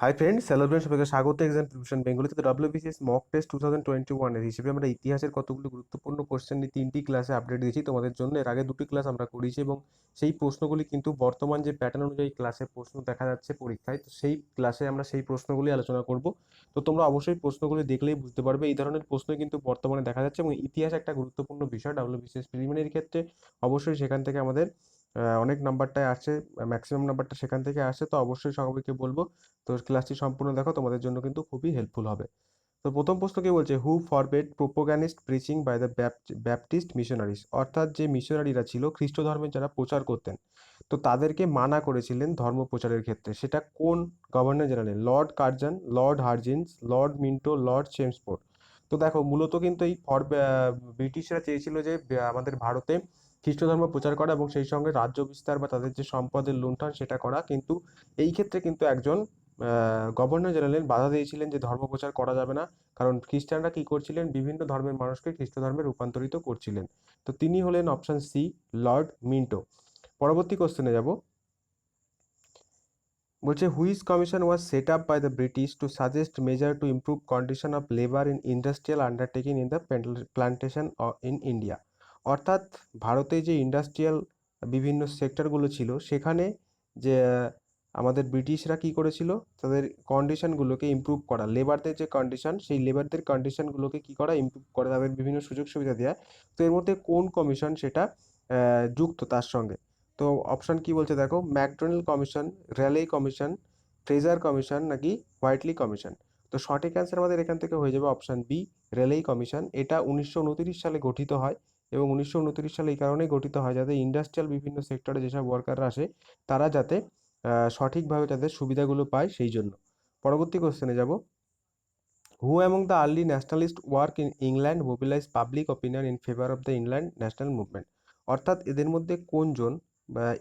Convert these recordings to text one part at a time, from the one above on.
Hi friends, hello friends, সবাইকে স্বাগত exam preparation বেঙ্গলিতে। তো WBCS মক টেস্ট 2021 এর হিসেবে আমরা ইতিহাসের কতগুলো গুরুত্বপূর্ণ কোশ্চেন নিয়ে 3টি ক্লাসে আপডেট দিয়েছি তোমাদের জন্য। এর আগে 2টি ক্লাস আমরা করেছি এবং সেই প্রশ্নগুলি কিন্তু বর্তমান যে প্যাটার্ন অনুযায়ী ক্লাসে প্রশ্ন দেখা যাচ্ছে পরীক্ষায়, তো সেই ক্লাসে আমরা সেই প্রশ্নগুলি আলোচনা করব। তো তোমরা অবশ্যই প্রশ্নগুলি দেখলেই বুঝতে পারবে এই ধরনের প্রশ্ন কিন্তু বর্তমানে দেখা যাচ্ছে, এবং ইতিহাস একটা গুরুত্বপূর্ণ বিষয় WBCS প্রিলিমিনারি ক্ষেত্রে। অবশ্যই সেখান থেকে আমাদের অনেক নাম্বারটাই আসছে, ম্যাক্সিমাম নাম্বারটা সেখান থেকে আসছে। তো অবশ্যই সবাইকে বলবো তো ক্লাসটি সম্পূর্ণ দেখো, তোমাদের জন্য কিন্তু খুবই হেল্পফুল হবে। তো প্রথম প্রশ্ন কি বলছে, who forbade propagandist preaching by the Baptist missionaries, অর্থাৎ যে মিশনারিরা ছিল খ্রিস্ট ধর্মের যারা প্রচার করতেন, তো তাদেরকে মানা করেছিলেন ধর্ম প্রচারের ক্ষেত্রে। সেটা কোন governor general? Lord Curzon, Lord Hardinge, Lord Minto, Lord Chelmsford. তো দেখো, মূলত কিন্তু এই ব্রিটিশরা চেয়েছিল যে আমাদের ভারতে খ্রিস্ট ধর্ম প্রচার করা এবং সেই সঙ্গে রাজ্য বিস্তার বা তাদের যে সম্পদের লুণ্ঠন সেটা করা, কিন্তু এই ক্ষেত্রে কিন্তু একজন গভর্নর জেনারেল বাধা দিয়েছিলেন যে ধর্ম প্রচার করা যাবে না, কারণ খ্রিস্টানরা কি করছিলেন, বিভিন্ন ধর্মের মানুষকে খ্রিস্ট ধর্মে রূপান্তরিত করছিলেন। তো তিনি হলেন অপশন সি, লর্ড মিন্টো। পরবর্তী কোশ্চেনে যাব। বলছে, which commission was set up by the British to suggest measure to improve condition of labour in industrial undertaking in the plantation in India. অর্থাৎ ভারতে যে ইন্ডাস্ট্রিয়াল বিভিন্ন সেক্টরগুলো ছিল সেখানে যে আমাদের ব্রিটিশরা কি করেছিল, তাদের কন্ডিশনগুলোকে ইমপ্রুভ করা, লেবারদের যে কন্ডিশন সেই লেবারদের কন্ডিশনগুলোকে কি করা, ইমপ্রুভ করা, তাদের বিভিন্ন সুযোগ সুবিধা দেওয়া। তো এর মধ্যে কোন কমিশন সেটা যুক্ত তার সঙ্গে? তো অপশন কি বলছে দেখো, MacDonald Commission, Raleigh Commission, Fraser Commission নাকি হোয়াইটলি কমিশন। তো সঠিক অ্যান্সার আমাদের এখান থেকে হয়ে যাবে অপশন বি, রেলেই কমিশন। এটা 1929 সালে গঠিত হয়, এবং 1929 সালে এই কারণেই গঠিত হয় যাতে ইন্ডাস্ট্রিয়াল বিভিন্ন সেক্টরে যেসব ওয়ার্কাররা আসে তারা যাতে সঠিকভাবে তাদের সুবিধাগুলো পায় সেই জন্য। পরবর্তী কোশ্চেনে যাব। Who among the early nationalist work in England mobilise public opinion in favour of the England national movement. অর্থাৎ এদের মধ্যে কোনজন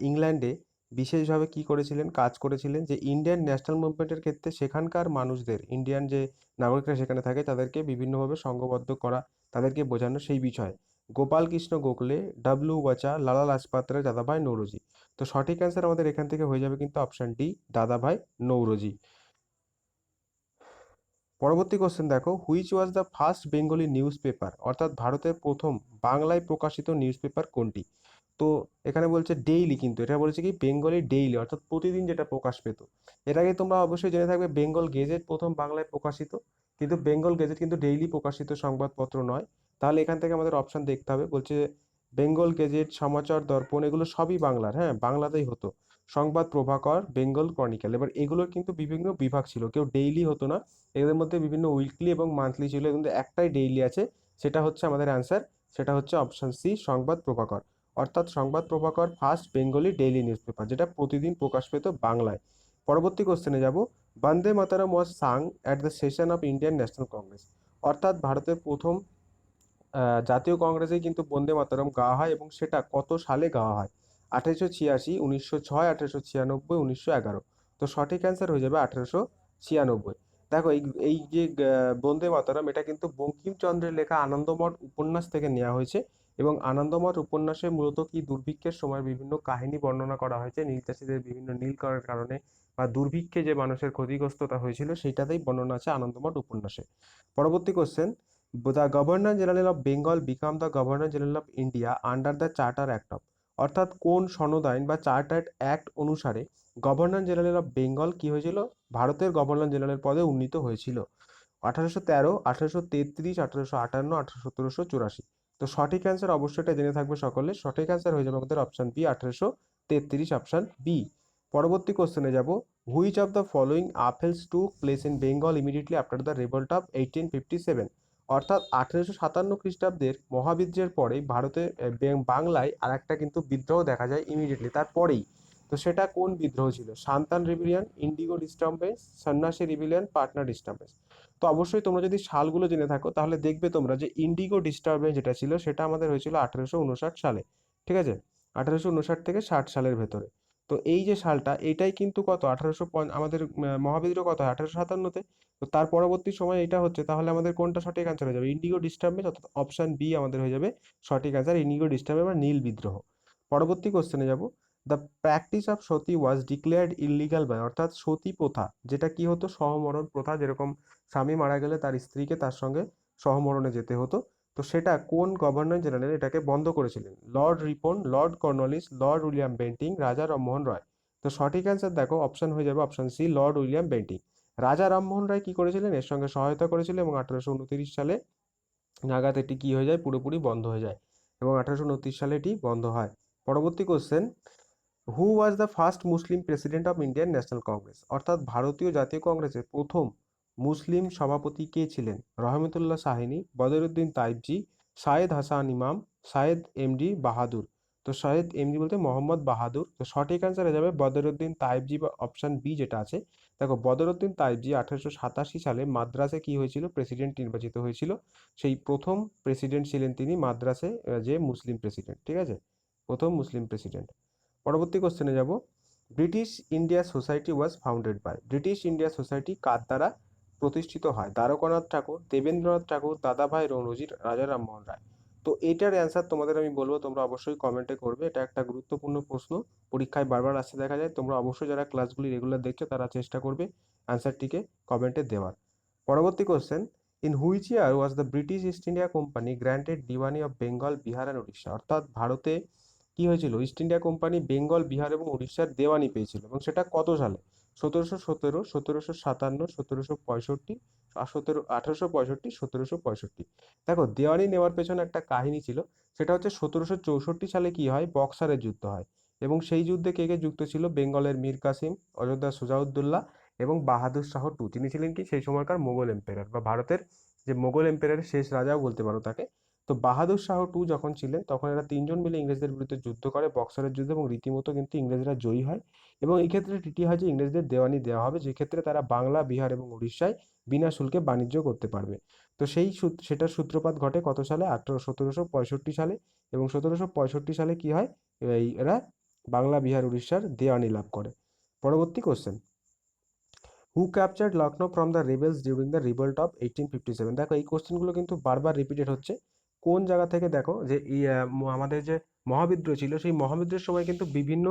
ইংল্যান্ডে বিশেষভাবে কি করেছিলেন, কাজ করেছিলেন যে ইন্ডিয়ান ন্যাশনাল মুভমেন্টের ক্ষেত্রে সেখানকার মানুষদের, ইন্ডিয়ান যে নাগরিকরা সেখানে থাকে তাদেরকে বিভিন্নভাবে সংঘবদ্ধ করা, তাদেরকে বোঝানো সেই বিষয়ে? গোপাল কৃষ্ণ গোখলে, ডাব্লিউ বাচা, লালা লাজপাত রায়, দাদাভাই নৌরোজি। তো সঠিক অ্যান্সার আমাদের এখান থেকে হয়ে যাবে কিন্তু অপশন ডি, দাদাভাই নৌরোজি। পরবর্তী কোশ্চেন দেখো, which was the first Bengali news paper, অর্থাৎ ভারতের প্রথম বাংলায় প্রকাশিত নিউজ পেপার কোনটি? তো এখানে বলছে ডেইলি, কিন্তু এটা বলছে কি বেঙ্গলি ডেইলি, অর্থাৎ প্রতিদিন যেটা প্রকাশ পেত। এর আগে তোমরা অবশ্যই জেনে থাকবে বেঙ্গল গেজেট প্রথম বাংলায় প্রকাশিত, কিন্তু বেঙ্গল গেজেট কিন্তু ডেইলি প্রকাশিত সংবাদপত্র নয়। তাহলে এখান থেকে আমাদের অপশন দেখতে হবে। বলছে বেঙ্গল গেজেট, সমাচার দর্পণ, এগুলো সবই বাংলার, হ্যাঁ বাংলাতেই হতো। সংবাদ প্রভাকর, বেঙ্গল ক্রনিক্যাল, এবার এগুলোর কিন্তু বিভিন্ন বিভাগ ছিল, কেউ ডেইলি হতো না। এদের মধ্যে বিভিন্ন উইকলি এবং মান্থলি ছিল, কিন্তু একটাই ডেইলি আছে, সেটা হচ্ছে আমাদের অ্যান্সার, সেটা হচ্ছে অপশন সি, সংবাদ প্রভাকর। অর্থাৎ Sangbad Prabhakar first Bengali daily newspaper, যেটা প্রতিদিন প্রকাশ পেত বাংলায়। পরবর্তী কোশ্চেনে যাব। Bande Mataram was sung at the session of Indian National Congress. অর্থাৎ ভারতের প্রথম জাতীয় কংগ্রেসেই কিন্তু বন্দে মাতরম গাওয়া হয়, এবং সেটা কত সালে গাওয়া হয়? 1886, 1906, 1896, 1911। তো সঠিক অ্যান্সার হয়ে যাবে 1896। দেখো, এই যে বন্দে মাতরম, এটা কিন্তু বঙ্কিমচন্দ্রের লেখা আনন্দমঠ উপন্যাস থেকে নেওয়া হয়েছে, এবং আনন্দমঠ উপন্যাসে মূলত কি দুর্ভিক্ষের সময় বিভিন্ন কাহিনী বর্ণনা করা হয়েছে, নীল চাষীদের বিভিন্ন নীল করার কারণে বা দুর্ভিক্ষে যে মানুষের ক্ষতিগ্রস্ততা হয়েছিল সেইটাতেই বর্ণনা আছে আনন্দমঠ উপন্যাসে। পরবর্তী question, the governor general of Bengal become the governor general of India under the charter act of. অর্থাৎ কোন সনদ আইন বা চার্টার্ড অ্যাক্ট অনুসারে গভর্নর জেনারেল অফ বেঙ্গল কি হয়েছিল, ভারতের গভর্নর জেনারেল পদে উন্নীত হয়েছিল? 1813, 1833, 1858, 1784। তো সঠিক অ্যান্সার অবশ্যই এটা জেনে থাকবে সকলে, সঠিক অ্যান্সার হয়ে যাবে আমাদের অপশন বি, 1833, অপশন বি। পরবর্তী কোশ্চেনে যাব। Which of the following upheavals to place in Bengal immediately after the revolt of 1857। অর্থাৎ 1857 খ্রিস্টাব্দের মহাবিদ্রোহের পরে ভারতে বাংলায় আর একটা কিন্তু বিদ্রোহ দেখা যায় ইমিডিয়েটলি তারপরেই। তো সেটা কোন বিদ্রোহ ছিল? সান্তান রিবিলিয়ন, ইন্ডিগো ডিস্টারবেন্স, সন্ন্যাসী রিবিলিয়ন, পাটনা ডিস্টারবেন্স। তো অবশ্যই তোমরা যদি সালগুলো জেনে থাকো তাহলে দেখবে তোমরা যে ইন্ডিগো ডিস্টারবেন্স যেটা ছিল সেটা আমাদের হয়েছিল 1859 সালে। ঠিক আছে, 1859 থেকে 60 সালের ভেতরে। তো এই যে সালটা, এইটাই কিন্তু কত, আমাদের মহাবিদ্রোহ কত হয় 1857-তে। তো তার পরবর্তী সময় এটা হচ্ছে, তাহলে আমাদের কোনটা সঠিক অ্যান্সার হয়ে যাবে? ইন্ডিগো ডিস্টারবেন্স, অর্থাৎ অপশন বি আমাদের হয়ে যাবে সঠিক অ্যান্সার, ইন্ডিগো ডিস্টারবেন্স বা নীল বিদ্রোহ। পরবর্তী কোশ্চেনে যাব। The practice of sati was declared illegal by, অর্থাৎ সতী প্রথা, যেটা কি হতো সহমরণ প্রথা, যেরকম স্বামী মারা গেলে তার স্ত্রীকে তার সঙ্গে সহমরণে যেতে হতো, তো সেটা কোন গভর্নর জেনারেল এটাকে বন্ধ করেছিলেন? Lord Ripon, Lord Cornwallis, Lord William Bentinck, Raja Rammohan রায়। তো সঠিক অ্যান্সার দেখো অপশন হয়ে যাবে option C, Lord William Bentinck. Raja Rammohan রায় কি করেছিলেন? এর সঙ্গে সহায়তা করেছিলেন এবং 1829 সালে নাগাদ এটি কি হয়ে যায়? পুরোপুরি বন্ধ হয়ে যায় এবং 1829 সালে এটি বন্ধ হয়। পরবর্তী question, who was the first Muslim president of Indian National Congress, অর্থাৎ ভারতীয় জাতীয় কংগ্রেসের প্রথম মুসলিম সভাপতি কে ছিলেন? রহমতুল্লাহ Shahini, Badruddin Tyabji, Shahed Hasan Imam, Shahed MD বাহাদুর। তো শায়েদ এমডি বলতে মোহাম্মদ বাহাদুর। তো সঠিক অ্যান্সার হয়ে যাবে বদরুদ্দিন তাইবজি বা অপশন বি যেটা আছে। দেখো বদরুদ্দিন তাইবজি 1887 সালে মাদ্রাসে কি হয়েছিল? প্রেসিডেন্ট নির্বাচিত হয়েছিল। সেই প্রথম প্রেসিডেন্ট ছিলেন তিনি মাদ্রাসে, যে মুসলিম প্রেসিডেন্ট, ঠিক আছে, প্রথম মুসলিম প্রেসিডেন্ট। পরবর্তী কোশ্চেনে যাব, British India Society was founded by, British India Society কার দ্বারা প্রতিষ্ঠিত হয়? দ্বারকানাথ ঠাকুর, দেবেন্দ্রনাথ ঠাকুর, দাদাভাই নৌরোজি, রাজা রামমোহন রায়। তো এটার অ্যান্সার তোমাদের আমি বলবো, তোমরা অবশ্যই কমেন্টে করবে, এটা একটা গুরুত্বপূর্ণ প্রশ্ন, পরীক্ষায় বারবার আসতে দেখা যায়। তোমরা অবশ্যই যারা ক্লাসগুলি রেগুলার দেখছো তারা চেষ্টা করবে অ্যান্সারটিকে কমেন্টে দেওয়ার। পরবর্তী question, in which year was the British east India company granted Deewani of Bengal, Bihar and Orissa, অর্থাৎ ভারতে কি হয়েছিল? East India company Bengal, Bihar এবং উড়িষ্যার দেওয়ানি পেয়েছিল এবং সেটা কত সালে? 1717, 1757, 1765 আর 1865, 1765। দেখো দেওয়ানি নেওয়ার পেছনে একটা কাহিনী ছিল, সেটা হচ্ছে 1764 সালে কি হয়? বক্সারের যুদ্ধ হয় এবং সেই যুদ্ধে কে কে যুক্ত ছিল? বেঙ্গলের মীর কাসিম, অযোধ্যার সুজাউদ্দৌল্লা এবং বাহাদুর শাহ টু। তিনি ছিলেন কি সেই সময়কার মোগল এম্পায়ার বা ভারতের যে মোগল এম্পায়ারের শেষ রাজাও বলতে পারো তাকে। তো বাহাদুর শাহ টু যখন ছিলেন তখন এরা তিনজন মিলে ইংরেজদের বিরুদ্ধে যুদ্ধ করে, বক্সারের যুদ্ধ, এবং রীতিমতো কিন্তু ইংরেজরা জয়ী হয় এবং এই ক্ষেত্রে টিটি হয় যে ইংরেজদের দেওয়ানি দেওয়া হবে, যে ক্ষেত্রে তারা বাংলা, বিহার এবং উড়িষ্যায় বিনা শুল্কে বাণিজ্য করতে পারবে। তো সেটার সূত্রপাত ঘটে কত সালে? 1765 সালে এবং 1765 সালে কি হয়? এরা বাংলা, বিহার, উড়িষ্যার দেওয়ানি লাভ করে। পরবর্তী question, who captured Lucknow from the rebels during the revolt of 1857? দেখো এই কোশ্চেনগুলো কিন্তু বারবার রিপিটেড হচ্ছে। কোন জায়গা থেকে? দেখো যে আমাদের যে মহাবিদ্রোহ ছিল, সেই মহাবিদ্রোহের সময় কিন্তু বিভিন্ন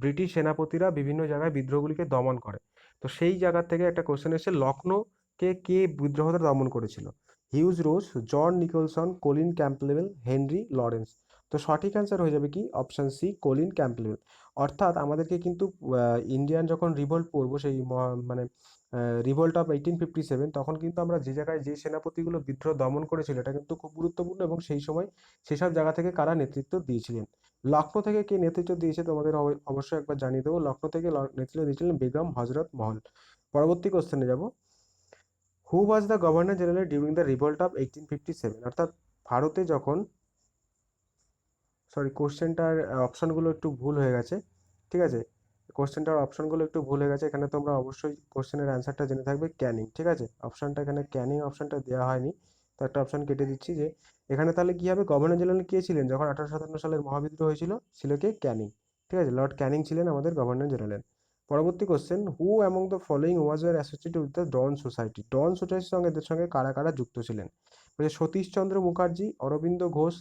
ব্রিটিশ সেনাপতিরা বিভিন্ন জায়গায় বিদ্রোহগুলিকে দমন করে। তো সেই জায়গা থেকে একটা কোশ্চেন এসেছে, লখনৌকে কে বিদ্রোহটা দমন করেছিল? Hugh Rose, John Nicholson, Colin Campbell, Henry Lawrence. তো সঠিক অ্যান্সার হয়ে যাবে কি অপশন সি, কলিন ক্যাম্পবেল। অর্থাৎ আমাদেরকে কিন্তু ইন্ডিয়ান যখন রিভোল্ট পড়বো, সেই মানে রিভোল্ট অফ 1857, তখন কিন্তু আমরা যে জায়গায় যে সেনাপতিগুলো বিদ্রোহ দমন করেছিল এটা কিন্তু খুব গুরুত্বপূর্ণ এবং সেই সময় সেসব জায়গা থেকে কারা নেতৃত্ব দিয়েছিলেন। লখনৌ থেকে কে নেতৃত্ব দিয়েছে তোমাদের অবশ্যই একবার জানিয়ে দেবো। লখনৌ থেকে নেতৃত্ব দিয়েছিলেন বেগম হজরত মহল। পরবর্তী কোশ্চেনে যাব, who was the governor general during the revolt of 1857? অর্থাৎ ভারতে যখন, সরি কোশ্চেনটার অপশনগুলো একটু ভুল হয়ে গেছে, ঠিক আছে, কোশ্চেনটার অপশনগুলো একটু ভুল হয়ে গেছে, এখানে তোমরা অবশ্যই কোশ্চেনের অ্যান্সারটা জেনে থাকবে ক্যানিং, ঠিক আছে, অপশনটা এখানে ক্যানিং অপশনটা দেওয়া হয়নি, তো একটা অপশন কেটে দিচ্ছি। যে এখানে তাহলে কি হবে? গভর্নর জেনারেল কে ছিলেন যখন 1857 সালের মহাবিদ্রোহ হয়েছিল? ছিল কে? ক্যানিং, ঠিক আছে, লর্ড ক্যানিং ছিলেন আমাদের গভর্নর জেনারেল। পরবর্তী question, who among the following was were associated with the Dawn Society? Dawn সোসাইটির সঙ্গে এদের সঙ্গে কারা কারা যুক্ত ছিলেন? বলছে সতীশচন্দ্র মুখার্জি, অরবিন্দ ঘোষ,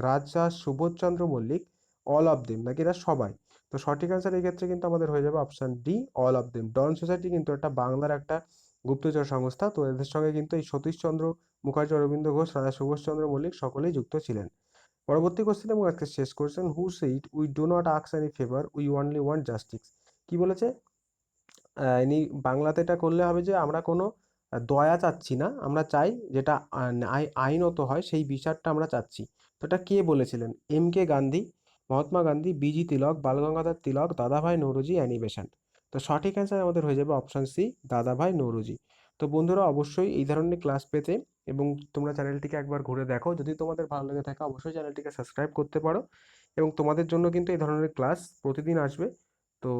রাজা Subodhchandra Mallick, all of them, নাকি এরা সবাই? তো সঠিক অ্যান্সার এই ক্ষেত্রে কিন্তু আমাদের হয়ে যাবে option D, all of them. Dawn Society কিন্তু একটা বাংলার একটা গুপ্তচর সংস্থা, তো এদের সঙ্গে কিন্তু এই সতীশচন্দ্র মুখার্জি, অরবিন্দ ঘোষ, রাজা সুভাষচন্দ্র মল্লিক সকলেই যুক্ত ছিলেন। পরবর্তী কোশ্চেন এবং আজকে শেষ question, who said we do not ask any favour, we only want justice? কি বলেছে? ইনি বাংলাতে এটা করলে হবে যে আমরা কোনো দয়া চাচ্ছি না, আমরা চাই যেটা আইনত হয় সেই বিচারটা আমরা চাচ্ছি। তো এটা কে বলেছিলেন? M K Gandhi, Mahatma Gandhi, B G Tilak, Balgangadhar Tilak, Dadabhai Naoroji, Annie Besant. তো সঠিক অ্যান্সার আমাদের হয়ে যাবে অপশন সি, দাদাভাই নৌরোজি। তো বন্ধুরা অবশ্যই এই ধরনের ক্লাস পেতে এবং তোমরা চ্যানেলটিকে একবার ঘুরে দেখো, যদি তোমাদের ভালো লেগে থাকে অবশ্যই চ্যানেলটিকে সাবস্ক্রাইব করতে পারো এবং তোমাদের জন্য কিন্তু এই ধরনের ক্লাস প্রতিদিন আসবে। তো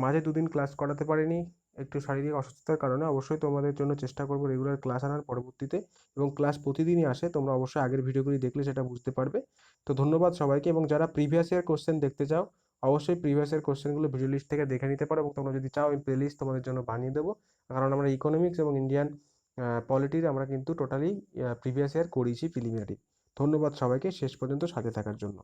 মাঝে দুদিন ক্লাস করাতে পারিনি একটু শারীরিক অসুস্থতার কারণে, অবশ্যই তোমাদের জন্য চেষ্টা করবো রেগুলার ক্লাস আনার পরবর্তীতে, এবং ক্লাস প্রতিদিনই আসে, তোমরা অবশ্যই আগের ভিডিওগুলি দেখলে সেটা বুঝতে পারবে। তো ধন্যবাদ সবাইকে, এবং যারা প্রিভিয়াস ইয়ার কোশ্চেন দেখতে চাও অবশ্যই প্রিভিয়াস ইয়ার কোশ্চেনগুলো ভিডিও লিস্ট থেকে দেখে নিতে পারো, এবং তোমরা যদি চাও এই প্লে লিস্ট তোমাদের জন্য বানিয়ে দেবো, কারণ আমরা ইকোনমিক্স এবং ইন্ডিয়ান পলিটির আমরা কিন্তু টোটালি প্রিভিয়াস ইয়ার করিয়েছি প্রিলিমিনারি। ধন্যবাদ সবাইকে শেষ পর্যন্ত সাথে থাকার জন্য।